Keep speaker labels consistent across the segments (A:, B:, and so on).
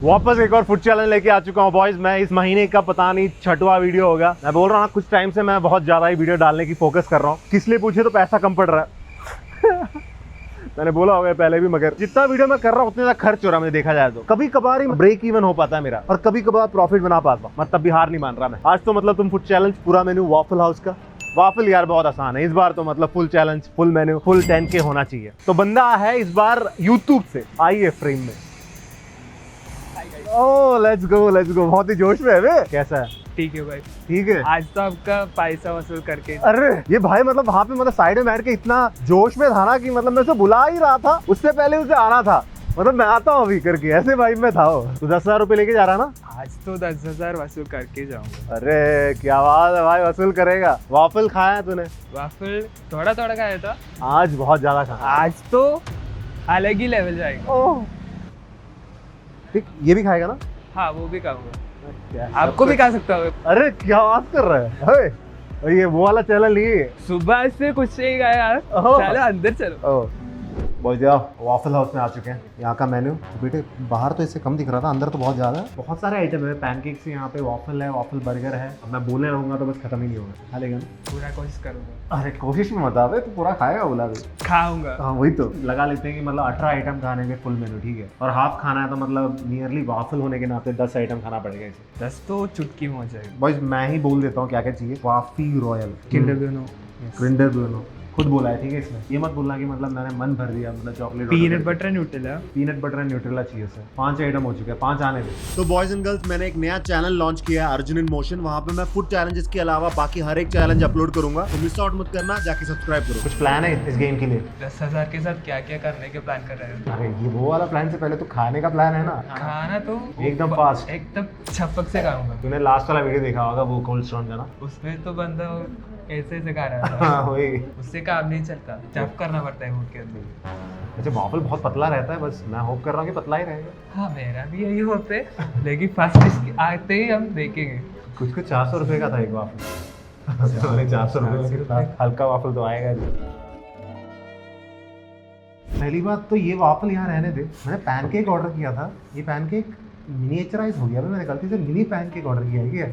A: वापस एक और फूड चैलेंज लेके आ चुका हूँ बॉयज। मैं इस महीने का पता नहीं 6वां वीडियो होगा। मैं बोल रहा हूँ कुछ टाइम से मैं बहुत ज्यादा ही वीडियो डालने की फोकस कर रहा हूँ। किस लिए पूछे तो पैसा कम पड़ रहा है मैंने बोला होगा पहले भी, मगर जितना वीडियो मैं कर रहा हूँ उतने ज्यादा खर्च हो रहा है मुझे देखा जाए तो। कभी कभार ही ब्रेक इवन हो पाता है मेरा और कभी कभार प्रॉफिट बना पाता हूँ। मैं तब भी हार नहीं मान रहा मैं। आज तो मतलब तुम फूड चैलेंज पूरा मेन्यू वॉफल हाउस का। वाफल यार बहुत आसान है इस बार तो, मतलब full challenge, full menu, full 10K होना चाहिए। तो बंदा है इस बार यूट्यूब से, आइए फ्रेम में। ओह लेट्स गो लेट्स गो। बहुत ही जोश में है वे। कैसा है?
B: ठीक है भाई,
A: ठीक है।
B: आज तो आपका पैसा वसूल करके।
A: अरे ये भाई मतलब वहाँ पे मतलब साइड में बैठ के इतना जोश में था ना कि मतलब मैं उसे बुला ही रहा था, उससे पहले उसे आना था। मतलब मैं आता हूँ अभी करके, ऐसे भाई में था वो। तो 10,000 रुपए लेके जा रहा ना?
B: आज तो 10,000 वसूल करके जाऊंगा।
A: अरे क्या बात है भाई, वसूल करेगा। वाफल खाया है तूने?
B: वाफल थोड़ा थोड़ा खाया था,
A: आज बहुत ज्यादा खाया।
B: आज तो अलग ही लेवल जाएगा।
A: ओह ठीक, ये भी खाएगा ना?
B: हाँ वो भी खाऊंगा,
A: क्या
B: आपको भी खा सकता हूँ।
A: अरे क्या बात कर रहा है? अरे ये वो वाला चैनल नहीं है।
B: सुबह से कुछ नहीं खाया यार।
A: ओह।
B: चलो अंदर चलो।
A: बॉयज वाफल हाउस में आ चुके हैं। यहाँ का मेन्यू तो बेटे बाहर तो इससे कम दिख रहा था, अंदर तो बहुत ज्यादा है। बहुत सारे आइटम है, पैनकेक्स यहाँ पे, वाफल है, वाफल बर्गर है। अब मैं बोलने रहूंगा तो बस खत्म ही नहीं होगा। खा लेगा ना?
B: पूरा कोशिश करूंगा।
A: अरे कोशिश में मत आवे, तो पूरा खाएगा बोला भी।
B: खाऊंगा।
A: हाँ वही तो लगा लेते हैं कि मतलब 18 आइटम खाने के फुल मेन्यू, ठीक है। और हाफ खाना है तो मतलब नियरली वाफल होने के नाते 10 आइटम खाना पड़ेगा इसे।
B: 10 तो चुटकी में हो जाएगी।
A: बॉयज मैं ही बोल देता हूँ क्या क्या चाहिए। Waffy royal
B: Kinder Bueno,
A: Kinder Bueno खुद बोला है, ठीक है। इसमें ये मत बोलना कि मतलब मैंने मन भर दिया, मतलब chocolate,
B: peanut butter Nutella.
A: Peanut butter and Nutrela चाहिए सर। 5 आइटम हो चुके हैं, 5 आने दे। तो बॉयज एंड गर्ल्स मैंने एक नया चैनल लॉन्च किया है, अर्जुन इन मोशन। वहाँ पे मैं फूड चैलेंजेस के अलावा बाकी हर एक चैलेंज अपलोड करूंगा, तो मिस आउट मत करना, जाके सब्सक्राइब करो। कुछ प्लान है इस गेम के लिए?
B: 10,000 के साथ क्या क्या करने के प्लान कर रहे हैं?
A: अरे ये वो वाला प्लान से पहले तो खाने का प्लान है ना।
B: खाना तो
A: एकदम फास्ट,
B: एकदम छपक से खाऊंगा।
A: तूने लास्ट वाला वीडियो देखा होगा वो कोल्ड स्टोन का ना,
B: उसमें तो बंदा ऐसे ऐसे खा रहा था।
A: हाँ वही।
B: उससे काम नहीं चलता, चप करना पड़ता है फूड के अंदर।
A: अच्छा वाफल बहुत पतला रहता है, बस मैं होप कर रहा हूँ कि पतला ही रहेगा।
B: हाँ मेरा भी यही होते है, लेकिन फर्स्ट आते ही हम देखेंगे।
A: कुछ 400 रुपए का था एक वाफल। 400 रुपए हल्का वाफल तो आएगा नहीं। पहली बात तो ये वाफल यहाँ रहने दे। मैंने पैनकेक ऑर्डर किया था, ये पैनकेक मिनिएचराइज हो गया। मैंने गलती से मिनी पैनकेक ऑर्डर किया है क्या?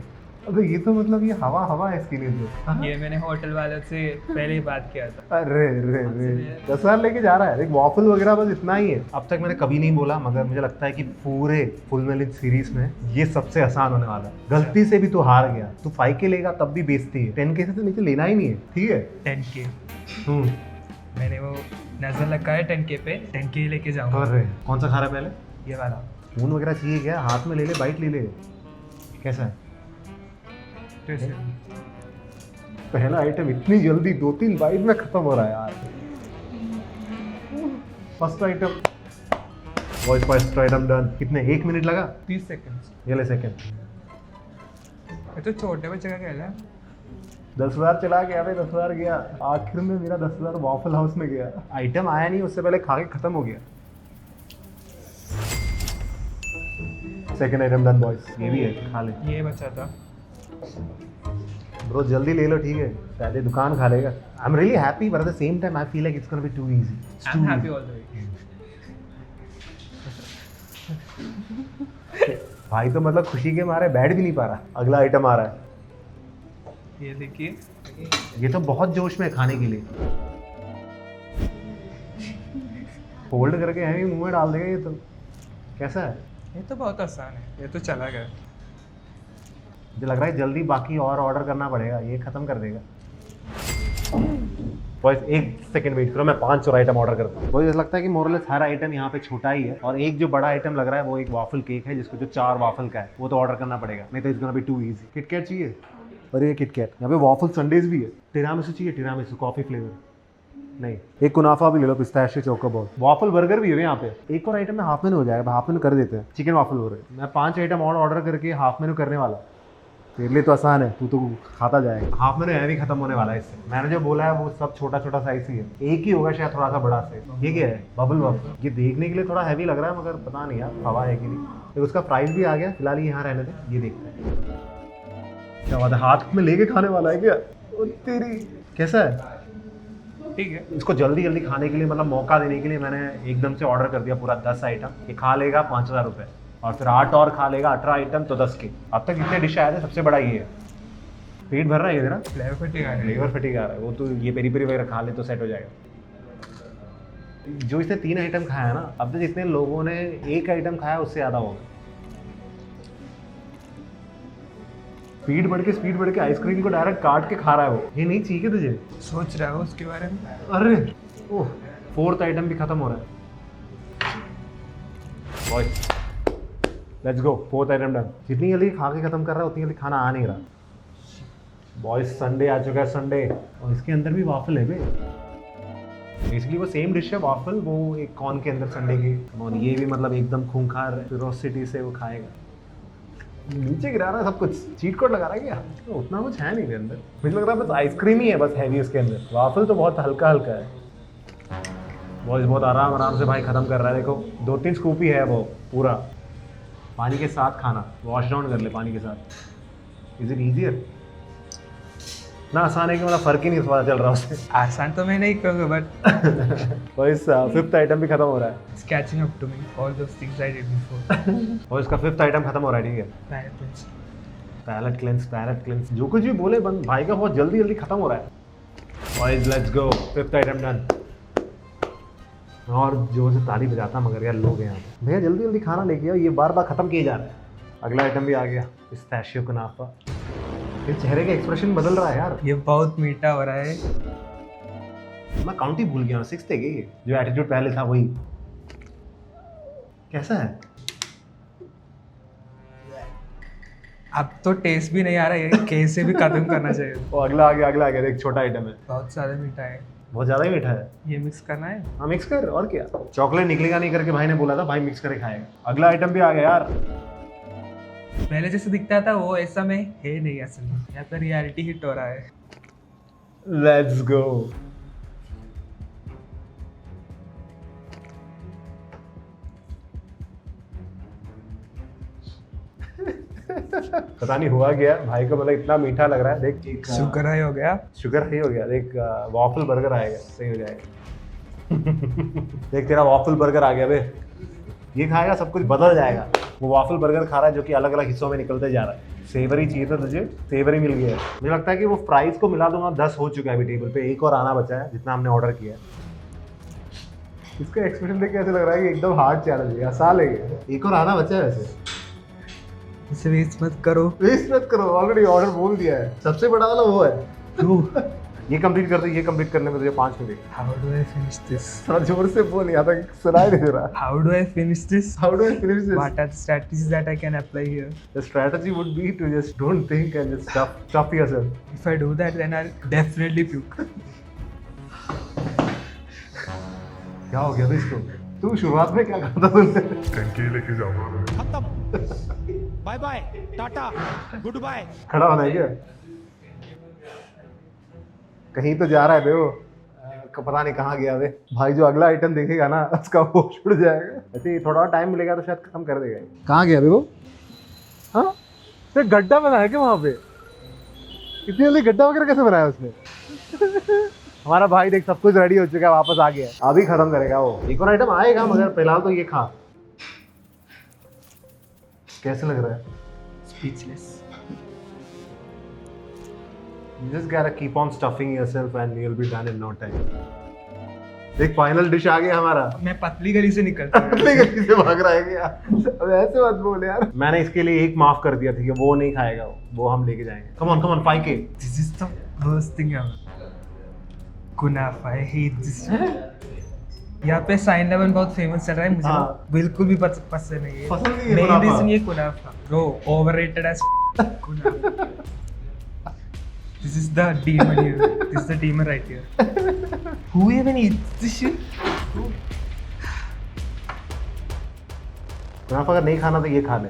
A: अबे ये तो मतलब ये हवा है इसके लिए तो।
B: ये मैंने होटल वालों से पहले ही बात किया था।
A: अरे रे 10,000 लेके जा रहा है। एक वाफल वगैरह बस इतना ही है। अब तक मैंने कभी नहीं बोला, मगर मुझे लगता है कि पूरे फुल मेन्यू सीरीज में ये सबसे आसान होने वाला है। गलती से भी तू हार गया, तू 5K लेगा तब भी बेइज्जती है। 10K से तो नीचे लेना ही नहीं है, ठीक है।
B: 10K मैंने वो नजर लगा है 10K पे, 10K लेके जाऊंगा।
A: अरे कौन सा खा रहा है पहले?
B: ये वाला।
A: स्पून वगैरह चाहिए क्या? हाथ में ले ले, बाइट ले ले। कैसा है पहला आइटम? इतनी जल्दी 2-3 बाइट में खत्म हो रहा है यार। First item voice, first item done. कितने 1 मिनट लगा?
B: 30 सेकंड।
A: ये ले सेकंड।
B: ये तो छोटे बच्चे का खेल है।
A: 10,000 चला गया भाई, 10,000 गया। आखिर में मेरा 10,000 वाफल हाउस में गया। आइटम आया नहीं, उससे पहले खा के खत्म हो गया। Second item done boys. ये भी है, खा ले।
B: ये बचा था
A: ब्रो, जल्दी ले लो, ठीक है। पहले दुकान खा लेगा। I am really happy but at the same time I feel like it's gonna be too easy.
B: I am happy all the way.
A: भाई तो मतलब खुशी के मारे बैठ भी नहीं पा रहा। अगला आइटम आ रहा है,
B: ये देखिए।
A: ये तो बहुत जोश में है खाने के लिए। फोल्ड करके है मुंह में डाल देगा ये तो। कैसा है?
B: ये तो बहुत आसान है, ये तो चला गया।
A: मुझे लग रहा है जल्दी बाकी और ऑर्डर करना पड़ेगा, ये खत्म कर देगा। बॉयज 1 सेकंड वेट करो, मैं 5 और आइटम ऑर्डर करता हूँ। मुझे लगता है कि मोरलेस हर आइटम यहाँ पे छोटा ही है, और एक जो बड़ा आइटम लग रहा है वो एक वाफल केक है, जिसको जो 4 वाफल का है वो तो ऑर्डर करना पड़ेगा, नहीं तो it's gonna be too easy. KitKat चाहिए? और ये किटकैट। यहाँ पे वाफल संडेज भी है। टिरामिसू चाहिए? टिरामिसू कॉफी फ्लेवर नहीं। एक कुनाफा भी ले लो, पिस्ताशियो चोकोबॉल। वाफल बर्गर भी है यहाँ पे। एक और आइटम में हाफ मेनू हो जाएगा, हाफ मेनू कर देते हैं। चिकन वाफल हो रहे हैं। मैं 5 आइटम और ऑर्डर करके हाफ मेनू करने वाला। तेरे लिए तो आसान है, तू तो खाता जाएगा। हाफ मेनू है भी खत्म होने वाला है इससे। मैंने जो बोला है वो सब छोटा छोटा साइज ही है। एक ही होगा शायद थोड़ा सा बड़ा साइज। ये क्या है? Bubble waffle. ये देखने के लिए थोड़ा हैवी लग रहा है, मगर पता नहीं यार हवा है कि नहीं। तो उसका प्राइस भी आ गया। फिलहाल ये यहाँ रहने दे, ये देखते हैं क्या बात है। हाथ में लेके खाने वाला है क्या? तेरी कैसा है?
B: ठीक है।
A: इसको जल्दी जल्दी खाने के लिए, मतलब मौका देने के लिए मैंने एकदम से ऑर्डर कर दिया पूरा 10 आइटम। ये खा लेगा 5,000 रुपये, और फिर 8 और खा लेगा, 18 आइटम तो 10 के। अब तक जितने डिश आए थे सबसे बड़ा ये है। पेट भर रहा है ये तेरा?
B: फ्लेवर फटीग आ रहा है।
A: फ्लेवर फटीग आ रहा है। वो तो ये पेरी पेरी वगैरह खा ले तो सेट हो जाएगा। जो इसने 3 आइटम खाया ना, अब तक जितने लोगों ने 1 आइटम खाया उससे ज़्यादा होगा। स्पीड बढ़ के आइसक्रीम को डायरेक्ट काट के खा रहा है वो। ये नहीं चाहिए तुझे?
B: सोच रहा हो उसके बारे में?
A: अरे ओह, 4th आइटम भी खत्म हो रहा है। Boys let's go, 4th item done. जितनी जल्दी खा के खत्म कर रहा है उतनी जल्दी खाना आ नहीं रहा। बॉयज संडे आ चुका है, संडे, और इसके अंदर भी वाफल है बे। बेसिकली वो सेम डिश है वाफल, वो एक कॉर्न के अंदर संडे की, और ये भी मतलब एकदम खूंखार फेरोसिटी से वो खाएगा। नीचे गिरा रहा है सब कुछ, चीट कोड लगा रहा है क्या? तो उतना कुछ है नहीं मेरे अंदर, मुझे लग रहा है बस आइसक्रीम ही है बस हैवी उसके अंदर। वाफल तो बहुत हल्का हल्का है। बॉयज बहुत आराम से भाई खत्म कर रहा है। देखो 2-3 स्कूप ही है वो पूरा। पानी के साथ खाना, वॉश डाउन कर ले पानी के साथ। Is it easier? ना आसान है कि मतलब फर्क ही नहीं पता चल रहा उससे।
B: आसान तो मैं नहीं कहूँगा, बट
A: बॉयज 5th आइटम भी खत्म हो रहा है।
B: it's catching up to me, all those things I did before.
A: और इसका 5th आइटम खत्म हो रहा है, ठीक है? पैलेट क्लेंस जो कुछ भी बोले बंद, भाई का बहुत जल्दी खत्म हो रहा है। Boys let's go, 5th item done. और जोर से ताली बजाता मगर यार लोग हैं यहाँ पे। भैया जल्दी खाना लेके आओ, ये बार खत्म किए जा रहा है। अगला आइटम भी आ गया, पिस्ताशियो कुनाफा। ये चेहरे का एक्सप्रेशन बदल रहा है यार।
B: ये बहुत मीठा हो रहा है।
A: मैं काउंट ही भूल गया, 6th है ये, जो एटीट्यूड पहले था वही। कैसा है?
B: अब तो टेस्ट भी नहीं आ रहा है, कैसे भी खत्म करना चाहिए।
A: वो अगला आ गया, देख छोटा आइटम है।
B: बहुत ज़्यादा मीठा है।
A: बहुत ज़्यादा ही मीठा है।
B: ये मिक्स करना है?
A: हाँ मिक्स कर, और क्या। चॉकलेट निकलेगा नहीं करके भाई ने बोला था, भाई मिक्स करके खाएगा। अगला आइटम भी आ गया यार।
B: पहले जैसे दिखता था वो ऐसा में है नहीं असल में, यहाँ पर रियलिटी हिट हो रहा है।
A: Let's go. पता नहीं हुआ गया भाई को, मतलब इतना मीठा लग रहा है। देख
B: शुगर हाई हो गया,
A: देख वॉफल बर्गर आएगा, सही हो जाएगा। देख तेरा वॉफल बर्गर आ गया बे। ये खाएगा सब कुछ बदल जाएगा। वो वॉफल बर्गर खा रहा है जो कि अलग अलग हिस्सों में निकलते जा रहा है। सेवरी चाहिए था तुझे, सेवरी मिल गया है। मुझे लगता है कि वो प्राइस को मिला दूंगा, 10 हो चुका है अभी टेबल पे, एक और आना बचा है जितना हमने ऑर्डर किया है। इसका एक्सप्रेशन देख के ऐसे लग रहा है कि एकदम हार्ड चैलेंज है, आसान है। एक और आना बचा है वैसे।
B: इसे वेस्ट मत करो,
A: ऑलरेडी ऑर्डर बोल दिया है। सबसे बड़ा वाला वो है। ये कंप्लीट कर दे, ये कंप्लीट करने में तुझे 5 minute.
B: How do I finish this?
A: थोड़ा जोर से बोल, यहाँ तक सुनाई नहीं दे रहा।
B: How do I finish this?
A: What
B: are the strategies that I can apply here?
A: The strategy would be to just don't think and just stuff yourself.
B: If I do that then I definitely puke.
A: क्या हो गया इसको? तू शुरुआत में क्या करता तुमने?
C: टंकी लेके जाऊंगा मैं।
D: खत्म, बाय बाय, टाटा, गुड बाय।
A: खड़ा होना है क्या? कहीं तो जा रहा है बे वो, पता नहीं कहाँ गया बे। भाई जो अगला आइटम देखेगा ना उसका होश उड़ जाएगा। ऐसे थोड़ा और टाइम मिलेगा तो शायद खत्म कर देगा। कहाँ गया बे वो? हाँ, तो गड्ढा बनाया क्या वहाँ पे? इतनी जल्दी गड्ढा वगैरह कैसे बनाया उसने? हमारा भाई देख सब कुछ रेडी हो चुका है, वापस आ गया। अभी खत्म करेगा वो। एक और आइटम आएगा मगर फिलहाल तो ये खा। कैसे लग रहा है?
B: Speechless.
A: You just gotta keep on stuffing yourself and you'll be done in no time. देख फाइनल डिश आ गया हमारा।
B: मैं पतली गली से निकलता हूँ।
A: पतली गली से भाग रहा है क्या? अब ऐसे मत बोल यार। मैंने इसके लिए एक माफ कर दिया था कि वो नहीं खाएगा, वो हम लेके जाएंगे। Come on 5K।
B: This is the worst thing ever. कुनाफा, I hate this. यहाँ पे साइन लेवन बहुत फेमस चल रहा है, मुझे
A: हाँ।
B: बिल्कुल भी पसंद नहीं है।
A: पसंद नहीं है
B: मेन
A: कुनाफा।
B: रीजन ये कुनाफा, ब्रो, ओवररेटेड एज कुनाफा। This is the demon here. This is the demon right here. Who even eats this shit?
A: कुनाफा अगर नहीं खाना तो ये खा ले।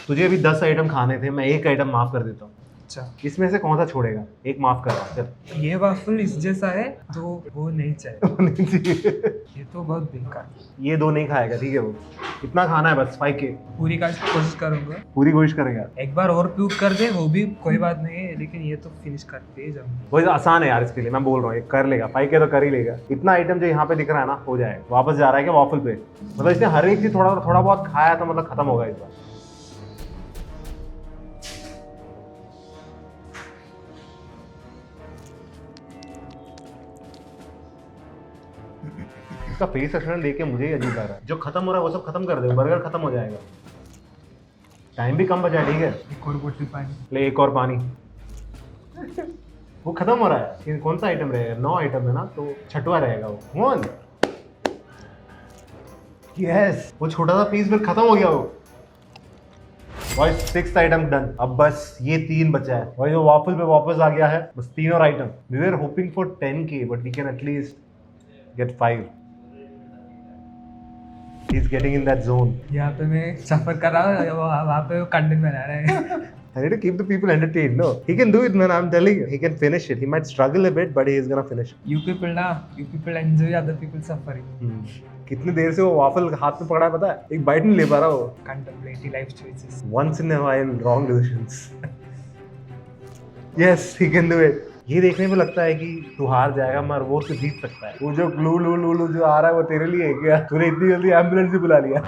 A: तुझे अभी 10 आइटम खाने थे, मैं एक आइटम माफ कर देता हूँ।
B: अच्छा
A: इसमें से कौन सा छोड़ेगा? एक माफ कर रहा हूं, चल।
B: ये वाफल इस जैसा है तो वो नहीं चाहिए,
A: नहीं चाहिए।
B: ये तो बहुत बेकार।
A: ये दो नहीं खाएगा, ठीक है? वो इतना खाना है बस 5K।
B: पूरी का कोशिश करूंगा,
A: पूरी कोशिश करेगा।
B: एक बार और प्यूक कर दे वो भी कोई बात नहीं है, लेकिन ये तो फिनिश करते ही जाऊंगा।
A: वो आसान है यार, इसके लिए मैं बोल रहा हूँ, ये कर लेगा। 5K तो कर ही लेगा। इतना आइटम जो यहाँ पे दिख रहा है ना, हो जाएगा। वापस जा रहा है क्या वॉफल पे? मतलब इसने हर एक चीज थोड़ा थोड़ा बहुत खाया तो मतलब खत्म होगा इस बार। इसका फेस एक्सप्रेशन देख के मुझे ही अजीब लग रहा है। जो खत्म हो रहा है वो सब खत्म कर दे, बर्गर खत्म हो जाएगा। टाइम भी कम बचा है, ठीक है?
B: एक और बोतल पानी
A: ले एक और पानी। वो खत्म हो रहा है। ये कौन सा आइटम रहेगा? 9 आइटम है ना, तो छठवा रहेगा वो। वन यस, वो छोटा सा पीस फिर खत्म हो गया वो। भाई 6th आइटम डन। अब बस ये 3 बचा है भाई, जो वाफल पे वापस आ गया है। बस 3 और item. We were hoping for 10K but we can at least get 5। He is getting in that zone.
B: यहाँ पे मैं सफर कर रहा हूँ, वहाँ पे वो कंटेंट बना रहे हैं।
A: I need to keep the people entertained. No, he can do it, man. I'm telling you, he can finish it. He might struggle a bit, but he is gonna finish it.
B: You people enjoy, other people suffering.
A: कितनी देर से वो waffle हाथ में पकड़ा है पता है? एक बाइट नहीं ले पा रहा वो।
B: Contemplating life choices.
A: Once in a while, wrong decisions. Yes, he can do it. ये देखने में लगता है कि तू हार जाएगा, मगर वो तो जीत सकता है। वो जो ग्लू लू लू लू जो आ रहा है वो तेरे लिए है क्या? तूने इतनी जल्दी एम्बुलेंस भी बुला लिया।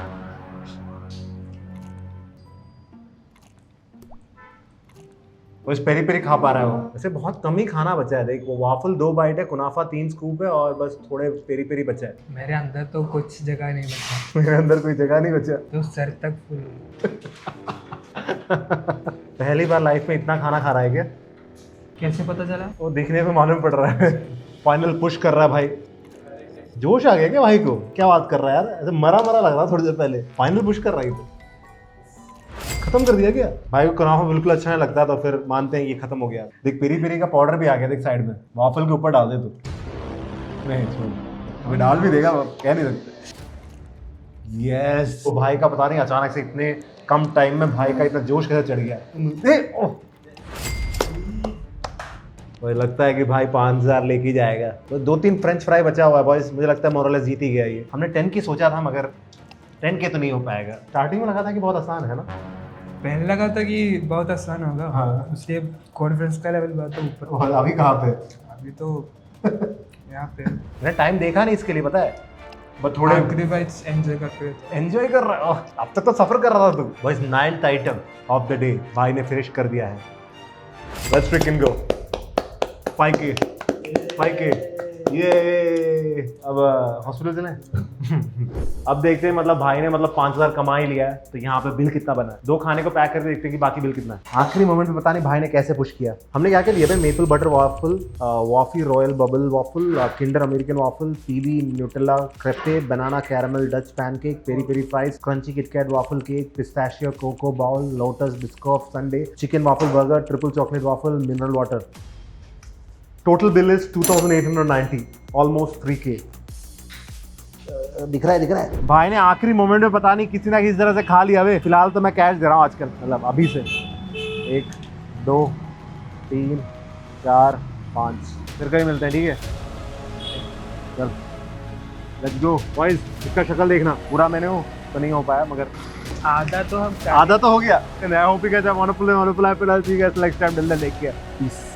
A: वो इस पेरी पेरी खा पा रहा है वो। वैसे बहुत कम ही खाना बचा है। देख वो वाफल 2 बाइट है, कुनाफा 3 स्कूप है और बस थोड़े पेरी पेरी बचा है।
B: मेरे अंदर तो कुछ जगह नहीं बचा,
A: मेरे अंदर कोई जगह नहीं बचा।
B: तो सर तक फुल।
A: पहली बार लाइफ में इतना खाना खा रहा है क्या?
B: कैसे पता चला?
A: वो दिखने में मालूम पड़ रहा है। फाइनल पुश कर रहा है भाई। जोश आ गया क्या भाई को? क्या बात कर रहा है यार, ऐसे मरा मरा लग रहा थोड़ी देर पहले। फाइनल पुश कर रहा है तो खत्म कर दिया क्या? भाई को कुनाफा बिल्कुल अच्छा नहीं लगता तो फिर मानते हैं ये खत्म हो गया। देख पेरी पेरी का पाउडर भी आ गया, देख साइड में। वाफल के ऊपर डाल दे तू। नहीं छोड़, अभी डाल भी देगा, कह नहीं सकते। यस, तो भाई का पता नहीं अचानक से इतने कम टाइम में भाई का इतना जोश कैसे चढ़ गया। मुझे लगता है कि भाई 5000 लेके जाएगा। तो 2-3 फ्रेंच फ्राई बचा हुआ है बॉयज। मुझे लगता है मोरलेस जीत ही गया ये। हमने 10 की सोचा था मगर 10K तो नहीं हो पाएगा। स्टार्टिंग में लगा था कि बहुत आसान है ना,
B: पहले लगा था कि बहुत आसान होगा।
A: हाँ।
B: उसलिए कॉन्फिडेंस का लेवल बहुत ऊपर।
A: और अभी कहाँ पे?
B: अभी तो यहाँ पे
A: मैंने टाइम देखा नहीं इसके लिए, पता है? बट थोड़े
B: आखिरी बाइट्स एंजॉय करते हुए।
A: एंजॉय कर रहा है। अब तक तो सफर कर रहा था तू। बस 9th item of the day भाई ने फिनिश कर दिया है। Let's fricking go. 5K ये अब हॉस्पिटल चलें। अब देखते हैं, मतलब भाई ने मतलब 5000 कमा ही लिया है, तो यहाँ पे बिल कितना बना है। 2 खाने को पैक करके देखते हैं कि बाकी बिल कितना है। आखिरी मोमेंट में पता नहीं भाई ने कैसे पुश किया। हमने क्या क्या लिया भाई? Maple butter waffle, Waffy royal bubble waffle, Kinder American waffle, PV Nutella crepe, banana caramel Dutch pancake, peri peri fries, crunchy KitKat waffle cake, pistachio cocoa bowl, Lotus Biscoff sundae, chicken waffle burger, triple chocolate waffle, mineral water. Total bill is 2890, almost 3K। दिख रहा है भाई ने आखिरी moment में पता नहीं किसी ना किसी तरह से खा लिया। वे फिलहाल तो मैं कैश दे रहा हूँ आजकल, मतलब अभी से 1 2 3 4 5 फिर कहीं मिलते हैं, ठीक है? चल लेट्स गो बॉयज। इसका शक्ल देखना, पूरा मैंने हो तो नहीं हो पाया मगर
B: आधा तो हम
A: आधा तो हो गया। I hope you guys have wonderful पे ठीक है। नेक्स्ट टाइम डल देख के पीस।